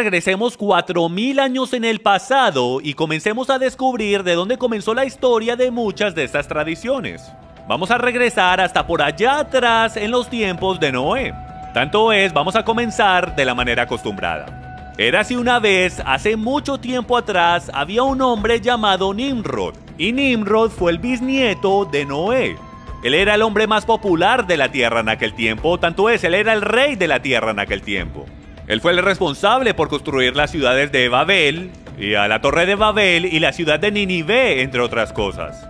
Regresemos 4000 años en el pasado y comencemos a descubrir de dónde comenzó la historia de muchas de estas tradiciones. Vamos a regresar hasta por allá atrás en los tiempos de Noé. Tanto es, vamos a comenzar de la manera acostumbrada. Érase una vez, hace mucho tiempo atrás, había un hombre llamado Nimrod. Y Nimrod fue el bisnieto de Noé. Él era el hombre más popular de la tierra en aquel tiempo, tanto es, él era el rey de la tierra en aquel tiempo. Él fue el responsable por construir las ciudades de Babel, y a la Torre de Babel y la ciudad de Nínive, entre otras cosas.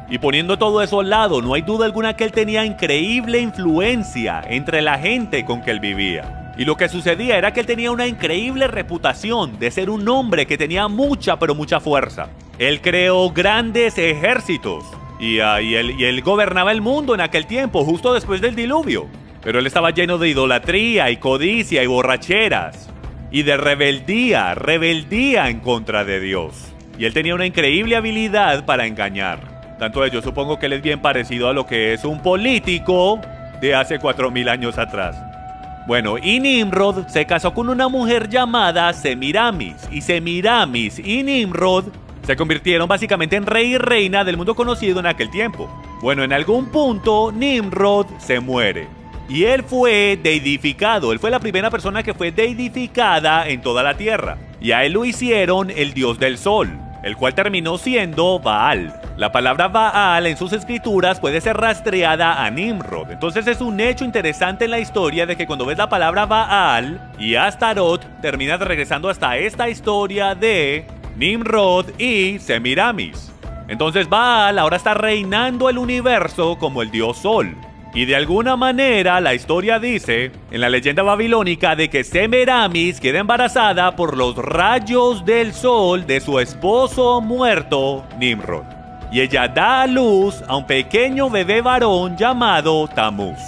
Y poniendo todo eso al lado, no hay duda alguna que él tenía increíble influencia entre la gente con que él vivía. Y lo que sucedía era que él tenía una increíble reputación de ser un hombre que tenía mucha, pero mucha fuerza. Él creó grandes ejércitos, y él gobernaba el mundo en aquel tiempo, justo después del diluvio. Pero él estaba lleno de idolatría y codicia y borracheras y de rebeldía en contra de Dios. Y él tenía una increíble habilidad para engañar. Tanto es, yo supongo que él es bien parecido a lo que es un político de hace 4000 años atrás. Bueno, y Nimrod se casó con una mujer llamada Semiramis. Y Semiramis y Nimrod se convirtieron básicamente en rey y reina del mundo conocido en aquel tiempo. Bueno, en algún punto Nimrod se muere. Y él fue deidificado, él fue la primera persona que fue deidificada en toda la tierra. Y a él lo hicieron el dios del sol, el cual terminó siendo Baal. La palabra Baal en sus escrituras puede ser rastreada a Nimrod. Entonces es un hecho interesante en la historia de que cuando ves la palabra Baal y Astarot, terminas regresando hasta esta historia de Nimrod y Semiramis. Entonces Baal ahora está reinando el universo como el dios sol. Y de alguna manera la historia dice, en la leyenda babilónica, de que Semiramis queda embarazada por los rayos del sol de su esposo muerto, Nimrod. Y ella da a luz a un pequeño bebé varón llamado Tamuz.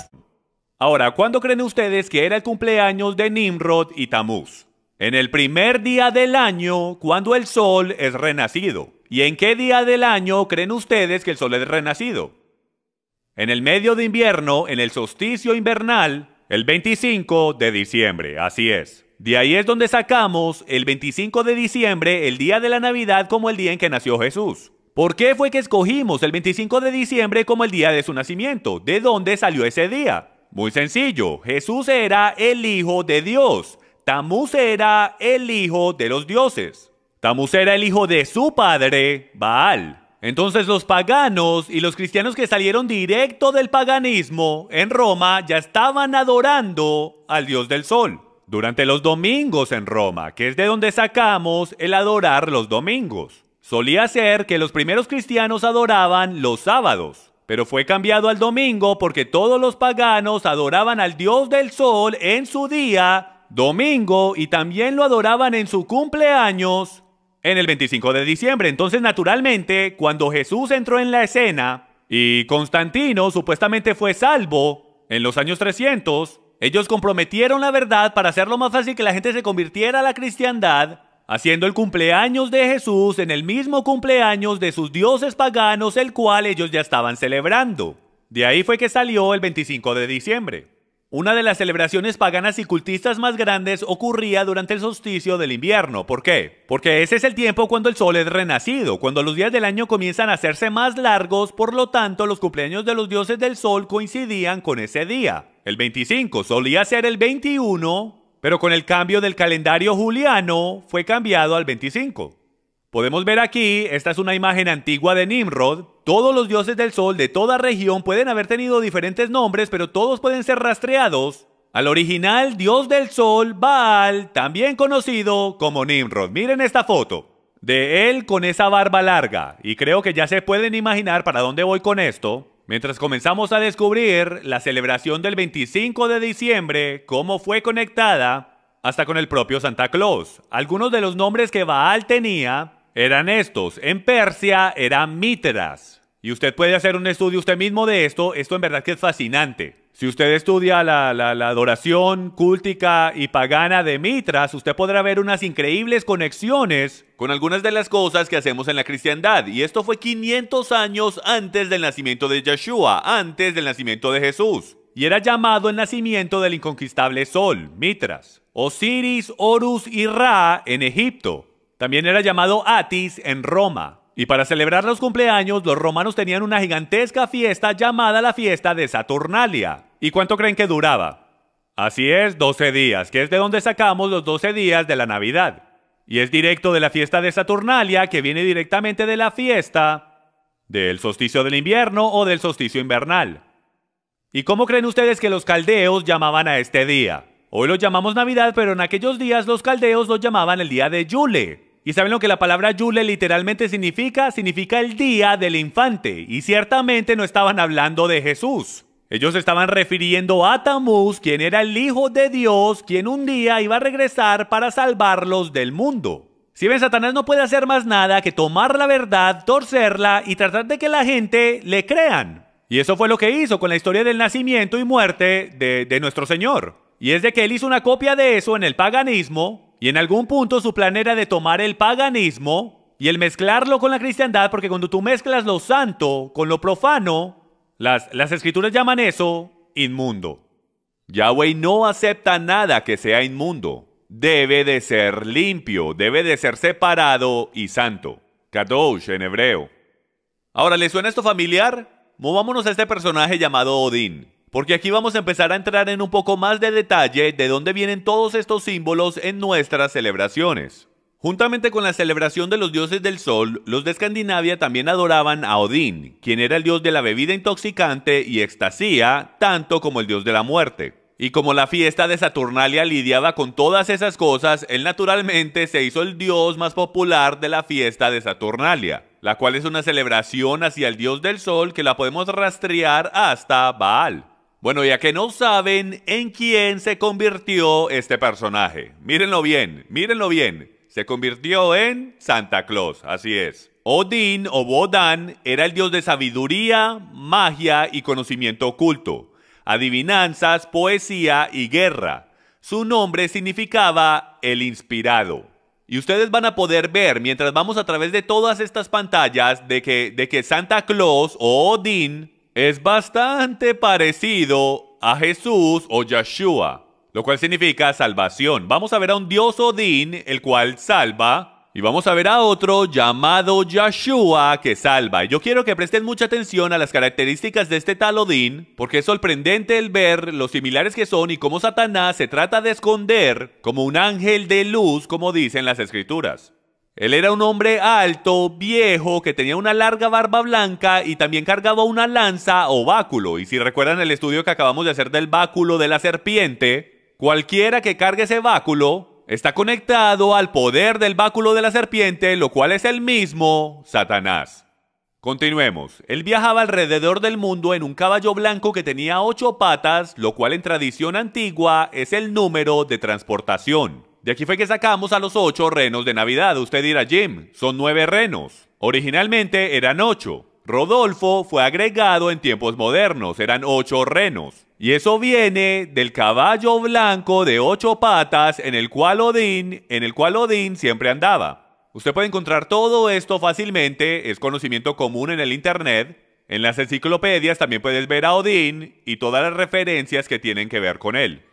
Ahora, ¿cuándo creen ustedes que era el cumpleaños de Nimrod y Tamuz? En el primer día del año, cuando el sol es renacido. ¿Y en qué día del año creen ustedes que el sol es renacido? En el medio de invierno, en el solsticio invernal, el 25 de diciembre, así es. De ahí es donde sacamos el 25 de diciembre, el día de la Navidad, como el día en que nació Jesús. ¿Por qué fue que escogimos el 25 de diciembre como el día de su nacimiento? ¿De dónde salió ese día? Muy sencillo, Jesús era el hijo de Dios. Tamuz era el hijo de los dioses. Tamuz era el hijo de su padre, Baal. Entonces los paganos y los cristianos que salieron directo del paganismo en Roma ya estaban adorando al dios del sol durante los domingos en Roma, que es de donde sacamos el adorar los domingos. Solía ser que los primeros cristianos adoraban los sábados, pero fue cambiado al domingo porque todos los paganos adoraban al dios del sol en su día, domingo, y también lo adoraban en su cumpleaños, en el 25 de diciembre. Entonces, naturalmente, cuando Jesús entró en la escena y Constantino supuestamente fue salvo en los años 300, ellos comprometieron la verdad para hacerlo más fácil que la gente se convirtiera a la cristiandad, haciendo el cumpleaños de Jesús en el mismo cumpleaños de sus dioses paganos, el cual ellos ya estaban celebrando. De ahí fue que salió el 25 de diciembre. Una de las celebraciones paganas y cultistas más grandes ocurría durante el solsticio del invierno. ¿Por qué? Porque ese es el tiempo cuando el sol es renacido, cuando los días del año comienzan a hacerse más largos, por lo tanto los cumpleaños de los dioses del sol coincidían con ese día. El 25 solía ser el 21, pero con el cambio del calendario juliano fue cambiado al 25. Podemos ver aquí, esta es una imagen antigua de Nimrod. Todos los dioses del sol de toda región pueden haber tenido diferentes nombres, pero todos pueden ser rastreados al original dios del sol, Baal, también conocido como Nimrod. Miren esta foto de él con esa barba larga, y creo que ya se pueden imaginar para dónde voy con esto. Mientras comenzamos a descubrir la celebración del 25 de diciembre, cómo fue conectada hasta con el propio Santa Claus. Algunos de los nombres que Baal tenía eran estos. En Persia era Mitras. Y usted puede hacer un estudio usted mismo de esto. Esto en verdad que es fascinante. Si usted estudia la adoración cúltica y pagana de Mitras, usted podrá ver unas increíbles conexiones con algunas de las cosas que hacemos en la cristiandad. Y esto fue 500 años antes del nacimiento de Yeshua, antes del nacimiento de Jesús. y era llamado el nacimiento del inconquistable Sol, Mitras, Osiris, Horus y Ra en Egipto. También era llamado Atis en Roma. Y para celebrar los cumpleaños, los romanos tenían una gigantesca fiesta llamada la fiesta de Saturnalia. ¿Y cuánto creen que duraba? Así es, 12 días, que es de donde sacamos los 12 días de la Navidad. Y es directo de la fiesta de Saturnalia, que viene directamente de la fiesta del solsticio del invierno o del solsticio invernal. ¿Y cómo creen ustedes que los caldeos llamaban a este día? Hoy lo llamamos Navidad, pero en aquellos días los caldeos lo llamaban el día de Yule. ¿Y saben lo que la palabra Yule literalmente significa? Significa el día del infante. Y ciertamente no estaban hablando de Jesús. Ellos estaban refiriendo a Tamuz, quien era el Hijo de Dios, quien un día iba a regresar para salvarlos del mundo. Si ven, Satanás no puede hacer más nada que tomar la verdad, torcerla y tratar de que la gente le crean. Y eso fue lo que hizo con la historia del nacimiento y muerte de nuestro Señor. Y es de que él hizo una copia de eso en el paganismo. Y en algún punto su plan era de tomar el paganismo y el mezclarlo con la cristiandad, porque cuando tú mezclas lo santo con lo profano, las escrituras llaman eso inmundo. Yahweh no acepta nada que sea inmundo. Debe de ser limpio, debe de ser separado y santo. Kadosh en hebreo. Ahora, ¿les suena esto familiar? Movámonos a este personaje llamado Odín. Porque aquí vamos a empezar a entrar en un poco más de detalle de dónde vienen todos estos símbolos en nuestras celebraciones. Juntamente con la celebración de los dioses del sol, los de Escandinavia también adoraban a Odín, quien era el dios de la bebida intoxicante y extasía, tanto como el dios de la muerte. Y como la fiesta de Saturnalia lidiaba con todas esas cosas, él naturalmente se hizo el dios más popular de la fiesta de Saturnalia, la cual es una celebración hacia el dios del sol que la podemos rastrear hasta Baal. Bueno, ya que no saben en quién se convirtió este personaje. Mírenlo bien, mírenlo bien. Se convirtió en Santa Claus, así es. Odín o Wodan era el dios de sabiduría, magia y conocimiento oculto, adivinanzas, poesía y guerra. Su nombre significaba el inspirado. Y ustedes van a poder ver, mientras vamos a través de todas estas pantallas, de que Santa Claus o Odín es bastante parecido a Jesús o Yeshua, lo cual significa salvación. Vamos a ver a un dios Odín, el cual salva, y vamos a ver a otro llamado Yeshua que salva. Y yo quiero que presten mucha atención a las características de este tal Odín, porque es sorprendente el ver lo similares que son y cómo Satanás se trata de esconder como un ángel de luz, como dicen las escrituras. Él era un hombre alto, viejo, que tenía una larga barba blanca y también cargaba una lanza o báculo. Y si recuerdan el estudio que acabamos de hacer del báculo de la serpiente, cualquiera que cargue ese báculo está conectado al poder del báculo de la serpiente, lo cual es el mismo Satanás. Continuemos. Él viajaba alrededor del mundo en un caballo blanco que tenía 8 patas, lo cual en tradición antigua es el número de transportación. De aquí fue que sacamos a los 8 renos de Navidad. Usted dirá, Jim, son 9 renos. Originalmente eran 8. Rodolfo fue agregado en tiempos modernos, eran 8 renos. Y eso viene del caballo blanco de 8 patas en el cual Odín siempre andaba. Usted puede encontrar todo esto fácilmente, es conocimiento común en el internet. En las enciclopedias también puedes ver a Odín y todas las referencias que tienen que ver con él.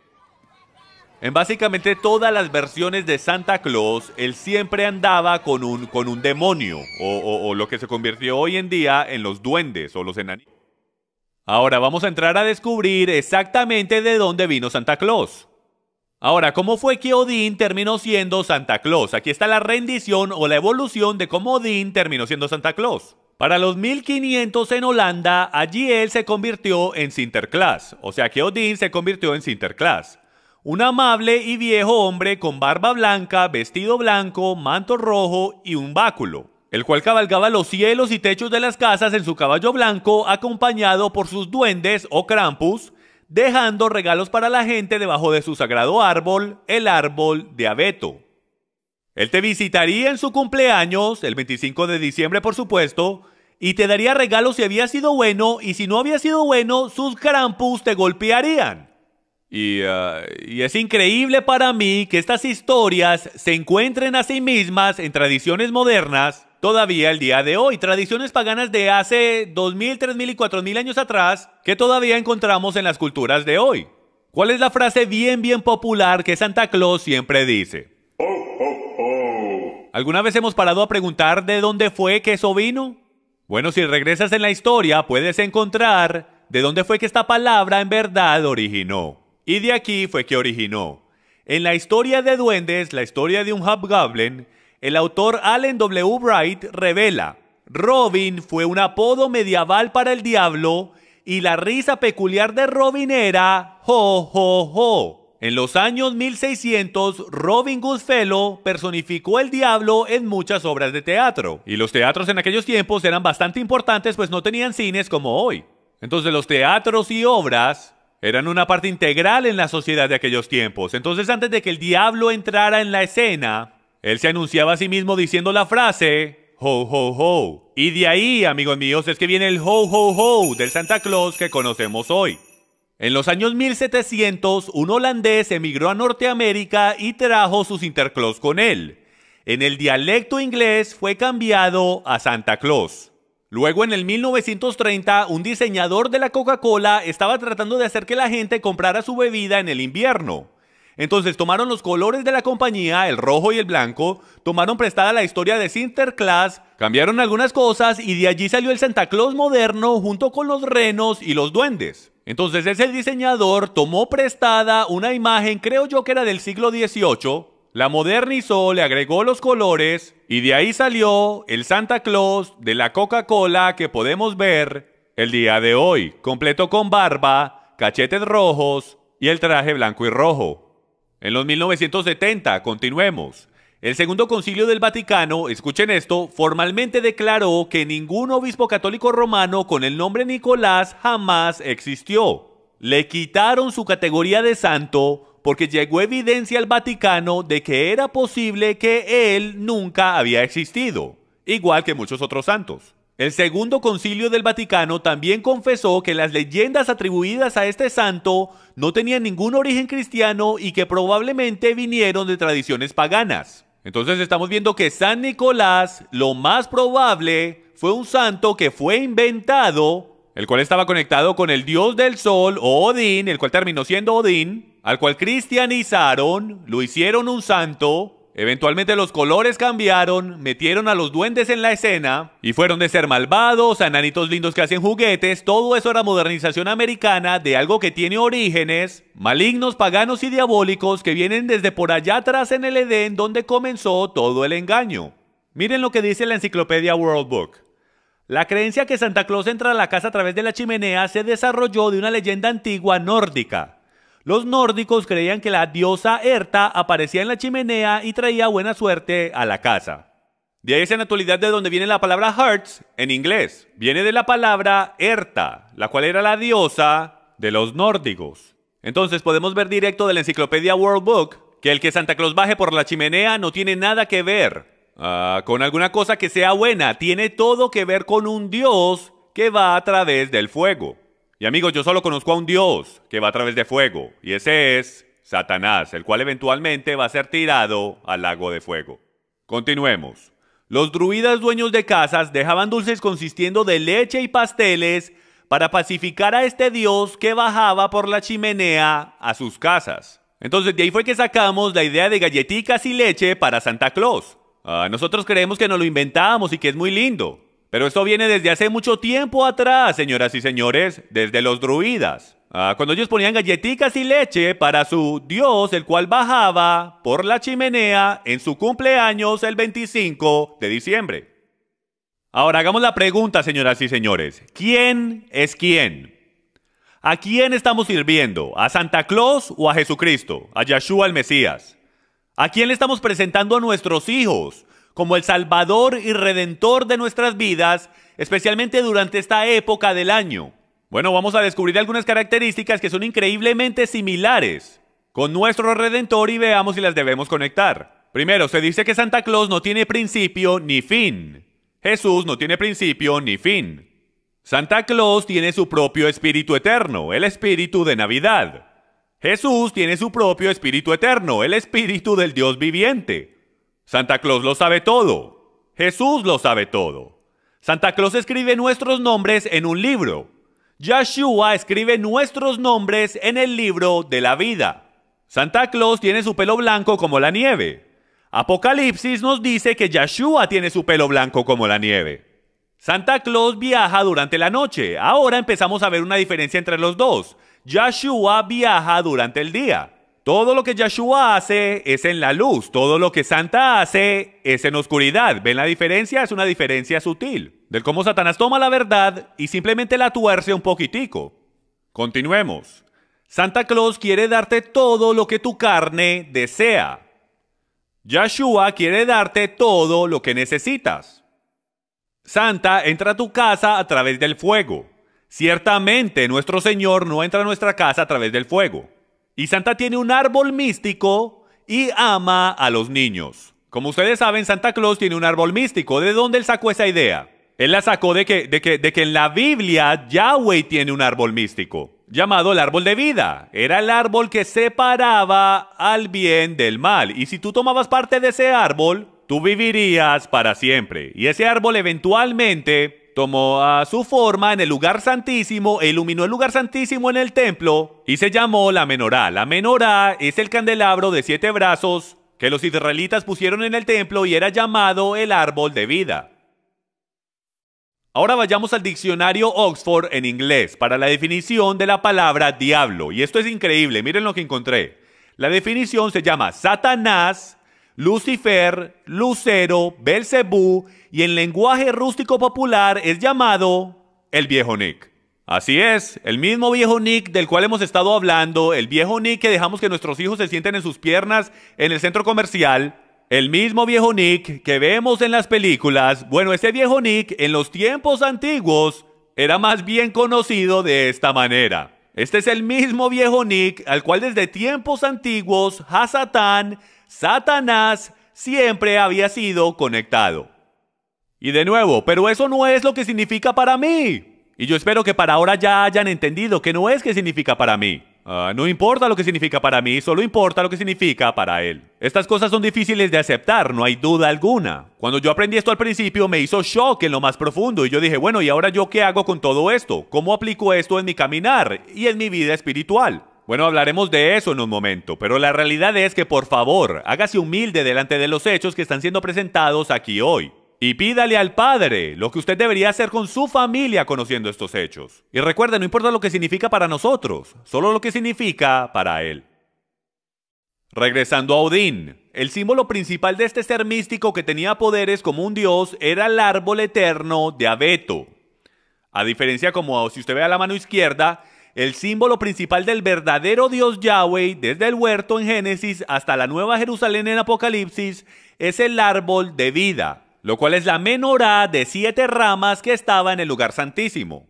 En básicamente todas las versiones de Santa Claus, él siempre andaba con un demonio, o lo que se convirtió hoy en día en los duendes o los enanitos. Ahora vamos a entrar a descubrir exactamente de dónde vino Santa Claus. Ahora, ¿cómo fue que Odín terminó siendo Santa Claus? Aquí está la rendición o la evolución de cómo Odín terminó siendo Santa Claus. Para los 1500 en Holanda, allí él se convirtió en Sinterklaas, o sea que Odín se convirtió en Sinterklaas. Un amable y viejo hombre con barba blanca, vestido blanco, manto rojo y un báculo, el cual cabalgaba los cielos y techos de las casas en su caballo blanco, acompañado por sus duendes o Krampus, dejando regalos para la gente debajo de su sagrado árbol, el árbol de abeto. Él te visitaría en su cumpleaños, el 25 de diciembre por supuesto, y te daría regalos si había sido bueno, y si no había sido bueno, sus Krampus te golpearían. Y es increíble para mí que estas historias se encuentren a sí mismas en tradiciones modernas, todavía el día de hoy. Tradiciones paganas de hace 2000, 3000 y 4000 años atrás que todavía encontramos en las culturas de hoy. ¿Cuál es la frase bien popular que Santa Claus siempre dice? ¡Ho, ho, ho! ¿Alguna vez hemos parado a preguntar de dónde fue que eso vino? Bueno, si regresas en la historia puedes encontrar de dónde fue que esta palabra en verdad originó. Y de aquí fue que originó. En la historia de duendes, la historia de un hobgoblin, el autor Allen W. Wright revela: Robin fue un apodo medieval para el diablo y la risa peculiar de Robin era ho, ho, ho. En los años 1600, Robin Goodfellow personificó el diablo en muchas obras de teatro. Y los teatros en aquellos tiempos eran bastante importantes, pues no tenían cines como hoy. Entonces los teatros y obras eran una parte integral en la sociedad de aquellos tiempos. Entonces antes de que el diablo entrara en la escena, él se anunciaba a sí mismo diciendo la frase ho, ho, ho. Y de ahí, amigos míos, es que viene el ho, ho, ho del Santa Claus que conocemos hoy. En los años 1700, un holandés emigró a Norteamérica y trajo su Sinterklaas con él. En el dialecto inglés fue cambiado a Santa Claus. Luego, en el 1930, un diseñador de la Coca-Cola estaba tratando de hacer que la gente comprara su bebida en el invierno. Entonces tomaron los colores de la compañía, el rojo y el blanco, tomaron prestada la historia de Sinterklaas, cambiaron algunas cosas y de allí salió el Santa Claus moderno junto con los renos y los duendes. Entonces ese diseñador tomó prestada una imagen, creo yo que era del siglo XVIII, la modernizó, le agregó los colores y de ahí salió el Santa Claus de la Coca-Cola que podemos ver el día de hoy, completo con barba, cachetes rojos y el traje blanco y rojo. En los 1970, continuemos. El Segundo Concilio del Vaticano, escuchen esto, formalmente declaró que ningún obispo católico romano con el nombre Nicolás jamás existió. Le quitaron su categoría de santo porque llegó evidencia al Vaticano de que era posible que él nunca había existido, igual que muchos otros santos. El Segundo Concilio del Vaticano también confesó que las leyendas atribuidas a este santo no tenían ningún origen cristiano y que probablemente vinieron de tradiciones paganas. Entonces estamos viendo que San Nicolás, lo más probable, fue un santo que fue inventado, el cual estaba conectado con el dios del sol, o Odín, el cual terminó siendo Odín, al cual cristianizaron, lo hicieron un santo. Eventualmente los colores cambiaron, metieron a los duendes en la escena y fueron de ser malvados a enanitos lindos que hacen juguetes. Todo eso era modernización americana de algo que tiene orígenes malignos, paganos y diabólicos que vienen desde por allá atrás en el Edén donde comenzó todo el engaño. Miren lo que dice la enciclopedia World Book. La creencia que Santa Claus entra a la casa a través de la chimenea se desarrolló de una leyenda antigua nórdica. Los nórdicos creían que la diosa Herta aparecía en la chimenea y traía buena suerte a la casa. De ahí es en la actualidad de donde viene la palabra hearts en inglés. Viene de la palabra Herta, la cual era la diosa de los nórdicos. Entonces podemos ver directo de la enciclopedia World Book que el que Santa Claus baje por la chimenea no tiene nada que ver con alguna cosa que sea buena. Tiene todo que ver con un dios que va a través del fuego. Y amigos, yo solo conozco a un Dios que va a través de fuego, y ese es Satanás, el cual eventualmente va a ser tirado al lago de fuego. Continuemos. Los druidas dueños de casas dejaban dulces consistiendo de leche y pasteles para pacificar a este Dios que bajaba por la chimenea a sus casas. Entonces de ahí fue que sacamos la idea de galletitas y leche para Santa Claus. Nosotros creemos que nos lo inventamos y que es muy lindo. Pero esto viene desde hace mucho tiempo atrás, señoras y señores, desde los druidas. Cuando ellos ponían galletitas y leche para su dios, el cual bajaba por la chimenea en su cumpleaños el 25 de diciembre. Ahora hagamos la pregunta, señoras y señores. ¿Quién es quién? ¿A quién estamos sirviendo? ¿A Santa Claus o a Jesucristo? ¿A Yeshua el Mesías? ¿A quién le estamos presentando a nuestros hijos como el Salvador y Redentor de nuestras vidas, especialmente durante esta época del año? Bueno, vamos a descubrir algunas características que son increíblemente similares con nuestro Redentor y veamos si las debemos conectar. Primero, se dice que Santa Claus no tiene principio ni fin. Jesús no tiene principio ni fin. Santa Claus tiene su propio espíritu eterno, el espíritu de Navidad. Jesús tiene su propio espíritu eterno, el espíritu del Dios viviente. Santa Claus lo sabe todo. Jesús lo sabe todo. Santa Claus escribe nuestros nombres en un libro. Yeshua escribe nuestros nombres en el libro de la vida. Santa Claus tiene su pelo blanco como la nieve. Apocalipsis nos dice que Yeshua tiene su pelo blanco como la nieve. Santa Claus viaja durante la noche. Ahora empezamos a ver una diferencia entre los dos. Yeshua viaja durante el día. Todo lo que Yeshua hace es en la luz. Todo lo que Santa hace es en oscuridad. ¿Ven la diferencia? Es una diferencia sutil. Del cómo Satanás toma la verdad y simplemente la tuerce un poquitico. Continuemos. Santa Claus quiere darte todo lo que tu carne desea. Yeshua quiere darte todo lo que necesitas. Santa entra a tu casa a través del fuego. Ciertamente, nuestro Señor no entra a nuestra casa a través del fuego. Y Santa tiene un árbol místico y ama a los niños. Como ustedes saben, Santa Claus tiene un árbol místico. ¿De dónde él sacó esa idea? Él la sacó de que en la Biblia Yahweh tiene un árbol místico llamado el árbol de vida. Era el árbol que separaba al bien del mal. Y si tú tomabas parte de ese árbol, tú vivirías para siempre. Y ese árbol eventualmente tomó su forma en el lugar santísimo e iluminó el lugar santísimo en el templo y se llamó la menorá. La menorá es el candelabro de 7 brazos que los israelitas pusieron en el templo y era llamado el árbol de vida. Ahora vayamos al diccionario Oxford en inglés para la definición de la palabra diablo. Y esto es increíble, miren lo que encontré. La definición se llama Satanás, Lucifer, Lucero, Belcebú y en lenguaje rústico popular es llamado el viejo Nick. Así es, el mismo viejo Nick del cual hemos estado hablando, el viejo Nick que dejamos que nuestros hijos se sienten en sus piernas en el centro comercial, el mismo viejo Nick que vemos en las películas. Bueno, ese viejo Nick en los tiempos antiguos era más bien conocido de esta manera. Este es el mismo viejo Nick al cual desde tiempos antiguos Hasatán, Satanás, siempre había sido conectado. Y de nuevo, pero eso no es lo que significa para mí. Y yo espero que para ahora ya hayan entendido que no es que significa para mí. No importa lo que significa para mí, solo importa lo que significa para él. Estas cosas son difíciles de aceptar, no hay duda alguna. Cuando yo aprendí esto al principio me hizo shock en lo más profundo y yo dije, bueno, ¿y ahora yo qué hago con todo esto? ¿Cómo aplico esto en mi caminar y en mi vida espiritual? Bueno, hablaremos de eso en un momento, pero la realidad es que por favor, hágase humilde delante de los hechos que están siendo presentados aquí hoy. Y pídale al Padre lo que usted debería hacer con su familia conociendo estos hechos. Y recuerde, no importa lo que significa para nosotros, solo lo que significa para Él. Regresando a Odín, el símbolo principal de este ser místico que tenía poderes como un dios era el árbol eterno de abeto. A diferencia, como si usted ve a la mano izquierda, el símbolo principal del verdadero Dios Yahweh, desde el huerto en Génesis hasta la Nueva Jerusalén en Apocalipsis, es el árbol de vida, lo cual es la menorá de 7 ramas que estaba en el lugar santísimo.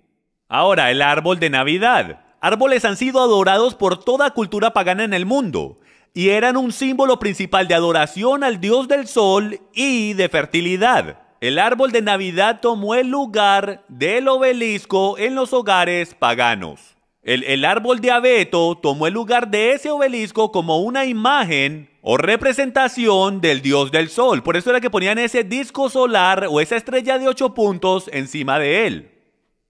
Ahora, el árbol de Navidad. Árboles han sido adorados por toda cultura pagana en el mundo, y eran un símbolo principal de adoración al dios del sol y de fertilidad. El árbol de Navidad tomó el lugar del obelisco en los hogares paganos. El árbol de abeto tomó el lugar de ese obelisco como una imagen o representación del dios del sol. Por eso era que ponían ese disco solar o esa estrella de 8 puntos encima de él.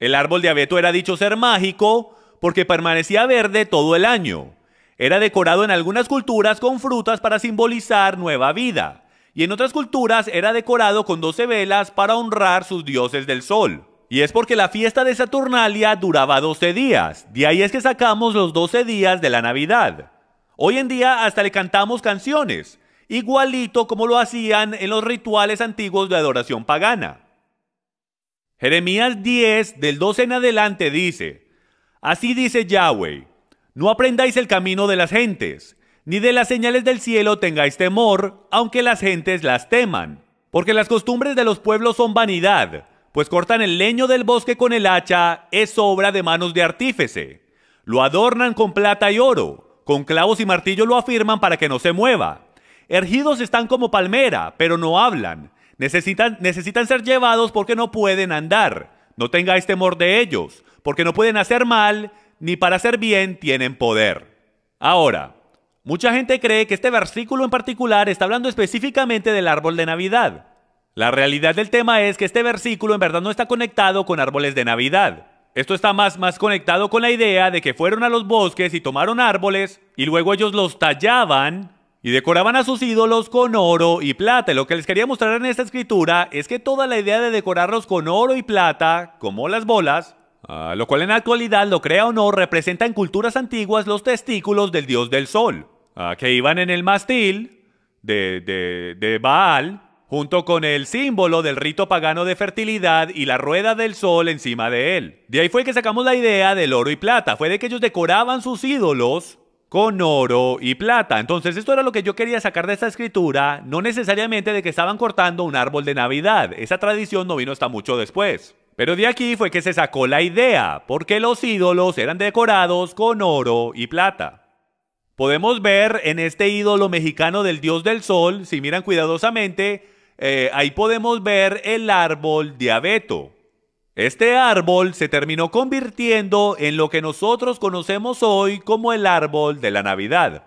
El árbol de abeto era dicho ser mágico porque permanecía verde todo el año. Era decorado en algunas culturas con frutas para simbolizar nueva vida. Y en otras culturas era decorado con 12 velas para honrar sus dioses del sol. Y es porque la fiesta de Saturnalia duraba 12 días. De ahí es que sacamos los 12 días de la Navidad. Hoy en día hasta le cantamos canciones, igualito como lo hacían en los rituales antiguos de adoración pagana. Jeremías 10, del 12 en adelante dice: Así dice Yahweh, no aprendáis el camino de las gentes, ni de las señales del cielo tengáis temor, aunque las gentes las teman. Porque las costumbres de los pueblos son vanidad, pues cortan el leño del bosque con el hacha, es obra de manos de artífice. Lo adornan con plata y oro, con clavos y martillo lo afirman para que no se mueva. Erguidos están como palmera, pero no hablan. Necesitan ser llevados porque no pueden andar. No tengáis temor de ellos, porque no pueden hacer mal, ni para hacer bien tienen poder. Ahora, mucha gente cree que este versículo en particular está hablando específicamente del árbol de Navidad. La realidad del tema es que este versículo en verdad no está conectado con árboles de Navidad. Esto está más conectado con la idea de que fueron a los bosques y tomaron árboles y luego ellos los tallaban y decoraban a sus ídolos con oro y plata. Y lo que les quería mostrar en esta escritura es que toda la idea de decorarlos con oro y plata, como las bolas, lo cual en la actualidad, lo crea o no, representa en culturas antiguas los testículos del dios del sol, que iban en el mástil de Baal, junto con el símbolo del rito pagano de fertilidad y la rueda del sol encima de él. De ahí fue que sacamos la idea del oro y plata, fue de que ellos decoraban sus ídolos con oro y plata. Entonces esto era lo que yo quería sacar de esta escritura, no necesariamente de que estaban cortando un árbol de Navidad. Esa tradición no vino hasta mucho después. Pero de aquí fue que se sacó la idea, porque los ídolos eran decorados con oro y plata. Podemos ver en este ídolo mexicano del dios del sol, si miran cuidadosamente, ahí podemos ver el árbol de abeto. Este árbol se terminó convirtiendo en lo que nosotros conocemos hoy como el árbol de la Navidad.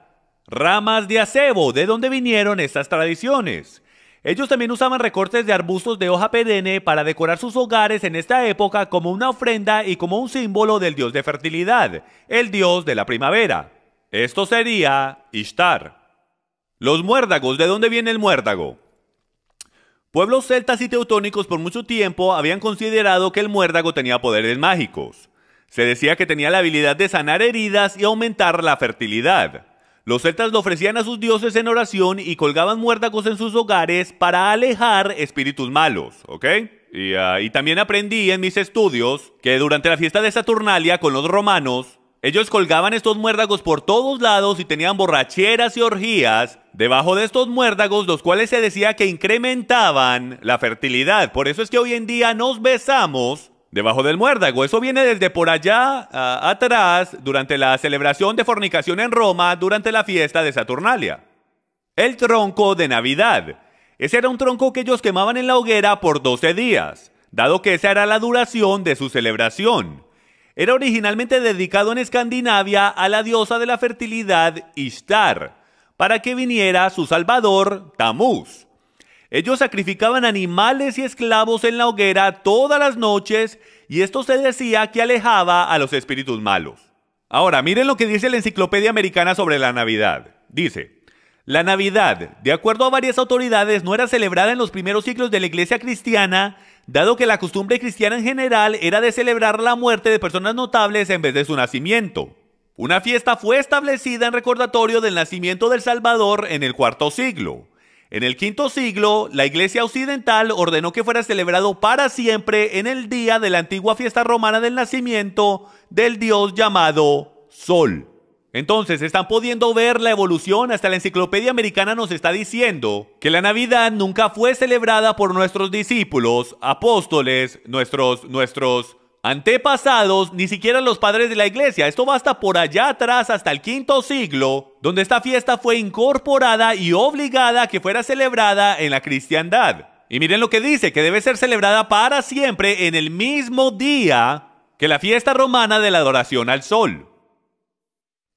Ramas de acebo, ¿de dónde vinieron estas tradiciones? Ellos también usaban recortes de arbustos de hoja perenne para decorar sus hogares en esta época como una ofrenda y como un símbolo del dios de fertilidad, el dios de la primavera. Esto sería Ishtar. Los muérdagos, ¿de dónde viene el muérdago? Pueblos celtas y teutónicos por mucho tiempo habían considerado que el muérdago tenía poderes mágicos. Se decía que tenía la habilidad de sanar heridas y aumentar la fertilidad. Los celtas lo ofrecían a sus dioses en oración y colgaban muérdagos en sus hogares para alejar espíritus malos, ¿ok? Y también aprendí en mis estudios que durante la fiesta de Saturnalia con los romanos, ellos colgaban estos muérdagos por todos lados y tenían borracheras y orgías debajo de estos muérdagos, los cuales se decía que incrementaban la fertilidad. Por eso es que hoy en día nos besamos debajo del muérdago. Eso viene desde por allá atrás, durante la celebración de fornicación en Roma, durante la fiesta de Saturnalia. El tronco de Navidad. Ese era un tronco que ellos quemaban en la hoguera por 12 días, dado que esa era la duración de su celebración. Era originalmente dedicado en Escandinavia a la diosa de la fertilidad Ishtar, para que viniera su salvador, Tamuz. Ellos sacrificaban animales y esclavos en la hoguera todas las noches y esto se decía que alejaba a los espíritus malos. Ahora, miren lo que dice la Enciclopedia Americana sobre la Navidad. Dice: la Navidad, de acuerdo a varias autoridades, no era celebrada en los primeros siglos de la Iglesia cristiana, dado que la costumbre cristiana en general era de celebrar la muerte de personas notables en vez de su nacimiento. Una fiesta fue establecida en recordatorio del nacimiento del Salvador en el IV siglo. En el V siglo, la Iglesia occidental ordenó que fuera celebrado para siempre en el día de la antigua fiesta romana del nacimiento del dios llamado Sol. Entonces, están pudiendo ver la evolución. Hasta la Enciclopedia Americana nos está diciendo que la Navidad nunca fue celebrada por nuestros discípulos, apóstoles, nuestros antepasados, ni siquiera los padres de la iglesia. Esto va hasta por allá atrás, hasta el V siglo, donde esta fiesta fue incorporada y obligada a que fuera celebrada en la cristiandad. Y miren lo que dice, que debe ser celebrada para siempre en el mismo día que la fiesta romana de la adoración al sol.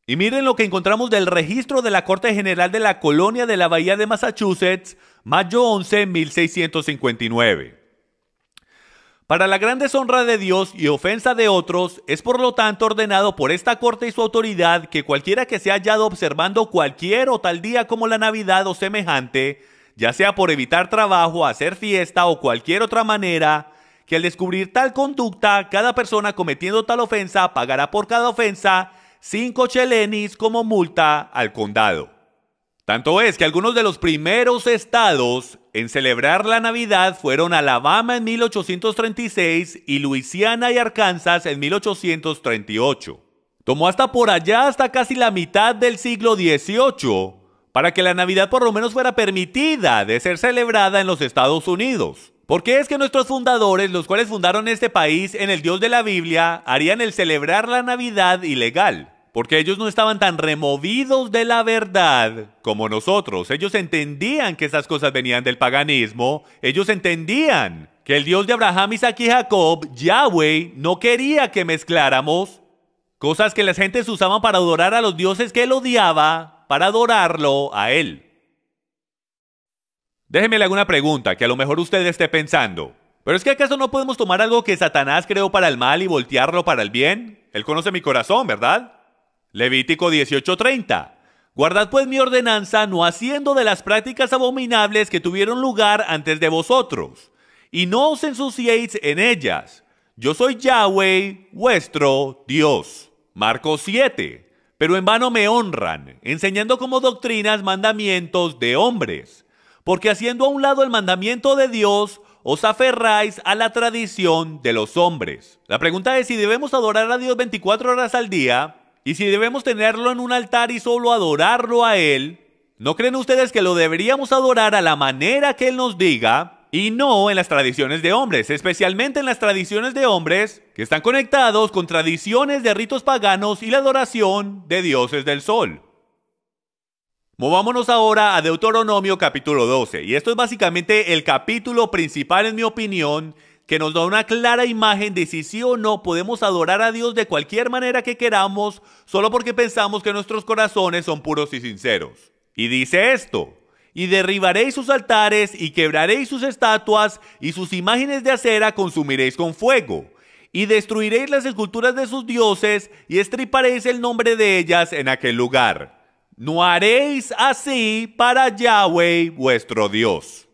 Y miren lo que encontramos del registro de la Corte General de la Colonia de la Bahía de Massachusetts, mayo 11, 1659. Para la gran deshonra de Dios y ofensa de otros, es por lo tanto ordenado por esta corte y su autoridad que cualquiera que se haya hallado observando cualquier o tal día como la Navidad o semejante, ya sea por evitar trabajo, hacer fiesta o cualquier otra manera, que al descubrir tal conducta, cada persona cometiendo tal ofensa pagará por cada ofensa 5 chelenis como multa al condado. Tanto es que algunos de los primeros estados en celebrar la Navidad fueron Alabama en 1836 y Luisiana y Arkansas en 1838. Tomó hasta por allá hasta casi la mitad del siglo XVIII para que la Navidad por lo menos fuera permitida de ser celebrada en los Estados Unidos. ¿Por qué es que nuestros fundadores, los cuales fundaron este país en el Dios de la Biblia, harían el celebrar la Navidad ilegal? Porque ellos no estaban tan removidos de la verdad como nosotros. Ellos entendían que esas cosas venían del paganismo. Ellos entendían que el Dios de Abraham, Isaac y Jacob, Yahweh, no quería que mezcláramos cosas que las gentes usaban para adorar a los dioses que él odiaba, para adorarlo a él. Déjeme le hago una pregunta que a lo mejor usted esté pensando. ¿Pero es que acaso no podemos tomar algo que Satanás creó para el mal y voltearlo para el bien? Él conoce mi corazón, ¿verdad? Levítico 18:30. Guardad pues mi ordenanza, no haciendo de las prácticas abominables que tuvieron lugar antes de vosotros, y no os ensuciéis en ellas. Yo soy Yahweh, vuestro Dios. Marcos 7. Pero en vano me honran, enseñando como doctrinas mandamientos de hombres. Porque haciendo a un lado el mandamiento de Dios, os aferráis a la tradición de los hombres. La pregunta es si debemos adorar a Dios 24 horas al día, y si debemos tenerlo en un altar y solo adorarlo a Él. ¿No creen ustedes que lo deberíamos adorar a la manera que Él nos diga? Y no en las tradiciones de hombres, especialmente en las tradiciones de hombres que están conectados con tradiciones de ritos paganos y la adoración de dioses del sol. Movámonos ahora a Deuteronomio capítulo 12, y esto es básicamente el capítulo principal en mi opinión, que nos da una clara imagen de si sí o no podemos adorar a Dios de cualquier manera que queramos, solo porque pensamos que nuestros corazones son puros y sinceros. Y dice esto: y derribaréis sus altares, y quebraréis sus estatuas, y sus imágenes de acera consumiréis con fuego. Y destruiréis las esculturas de sus dioses, y estriparéis el nombre de ellas en aquel lugar. No haréis así para Yahweh vuestro Dios.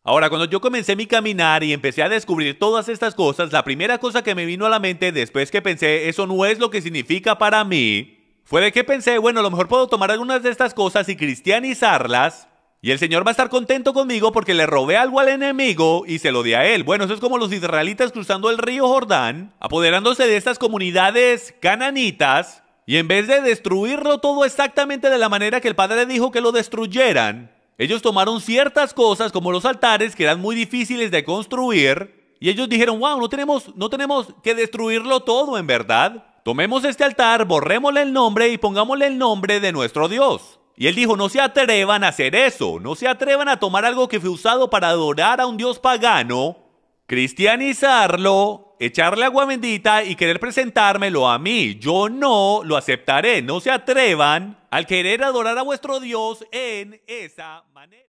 Ahora, cuando yo comencé mi caminar y empecé a descubrir todas estas cosas, la primera cosa que me vino a la mente después que pensé, eso no es lo que significa para mí, fue de que pensé, bueno, a lo mejor puedo tomar algunas de estas cosas y cristianizarlas, y el Señor va a estar contento conmigo porque le robé algo al enemigo y se lo di a él. Bueno, eso es como los israelitas cruzando el río Jordán, apoderándose de estas comunidades cananitas, y en vez de destruirlo todo exactamente de la manera que el Padre dijo que lo destruyeran, ellos tomaron ciertas cosas como los altares que eran muy difíciles de construir, y ellos dijeron, wow, no tenemos que destruirlo todo en verdad. Tomemos este altar, borrémosle el nombre y pongámosle el nombre de nuestro Dios. Y él dijo, no se atrevan a hacer eso, no se atrevan a tomar algo que fue usado para adorar a un Dios pagano, cristianizarlo, echarle agua bendita y querer presentármelo a mí. Yo no lo aceptaré. No se atrevan al querer adorar a vuestro Dios en esa manera.